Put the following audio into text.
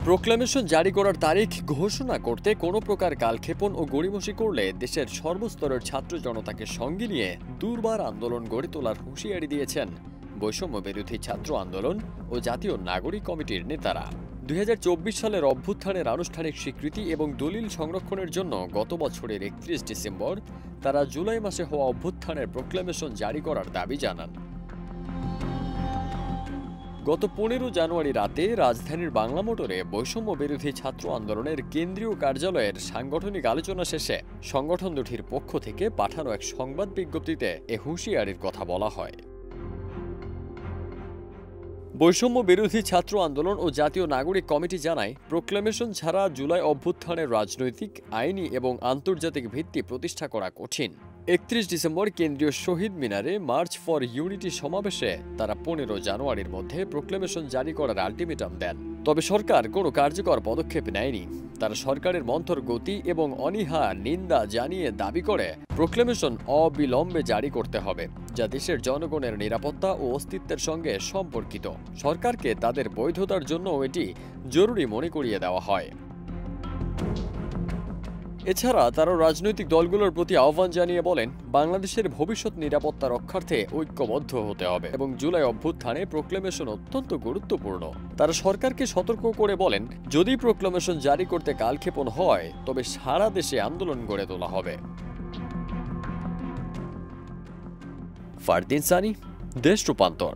Proclamation জারি করার তারিখ ঘোষণা করতে কোনো প্রকার কালক্ষেপণ ও গড়িমসি করলে দেশের সর্বস্তরের ছাত্র জনতাকে সঙ্গে নিয়ে দুর্বার আন্দোলন গড়ে তোলার হুঁশিয়ারি দিয়েছেন বৈষম্য বিরোধী ছাত্র আন্দোলন ও জাতীয় নাগরিক কমিটির নেতারা। 2024 সালের অভ্যুত্থানের আনুষ্ঠানিক স্বীকৃতি এবং দলিল সংরক্ষণের জন্য গত বছরের 31 ডিসেম্বর তারা জুলাই মাসে হওয়া অভ্যুত্থানের প্রোক্লামেশন জারি করার দাবি জানান। গত 15 জানুয়ারি রাতে রাজধানীর বাংলা মোটরে বৈষম্য বিরোধী ছাত্র আন্দোলনের কেন্দ্রীয় কার্যালয়ের সাংগঠনিক আলোচনা শেষে সংগঠন দুটির পক্ষ থেকে পাঠানো এক সংবাদ বিজ্ঞপ্তিতে এ হুঁশিয়ারির কথা বলা হয়। বৈষম্য বিরোধী ছাত্র আন্দোলন ও জাতীয় নাগরিক কমিটি জানায়, প্রোক্লামেশন ছাড়া জুলাই অভ্যুত্থানের রাজনৈতিক, আইনি এবং আন্তর্জাতিক ভিত্তি প্রতিষ্ঠা করা কঠিন। 31 ডিসেম্বর কেন্দ্রীয় শহীদ মিনারে মার্চ ফর ইউনিটি সমাবেশে তারা 15 জানুয়ারির মধ্যে প্রোক্লামেশন জারি করার আলটিমেটাম দেন। তবে সরকার কোনো কার্যকর পদক্ষেপ নেয়নি। তারা সরকারের মন্থর গতি এবং অনীহা নিন্দা জানিয়ে দাবি করে প্রোক্লামেশন অবিলম্বে জারি করতে হবে, যা দেশের জনগণের নিরাপত্তা ও অস্তিত্বের সঙ্গে সম্পর্কিত। সরকারকে তাদের বৈধতার জন্য এটি জরুরি মনে করিয়ে দেওয়া হয়। এছাড়া তারা রাজনৈতিক দলগুলোর প্রতি আহ্বান জানিয়ে বলেন, বাংলাদেশের ভবিষ্যৎ নিরাপত্তা রক্ষার্থে ঐক্যবদ্ধ হতে হবে এবং জুলাই অভ্যুত্থানে প্রোক্লামেশন অত্যন্ত গুরুত্বপূর্ণ। তারা সরকারকে সতর্ক করে বলেন, যদি প্রোক্লামেশন জারি করতে কালক্ষেপণ হয় তবে সারা দেশে আন্দোলন গড়ে তোলা হবে। ফারদিন সানি, দেশ রূপান্তর।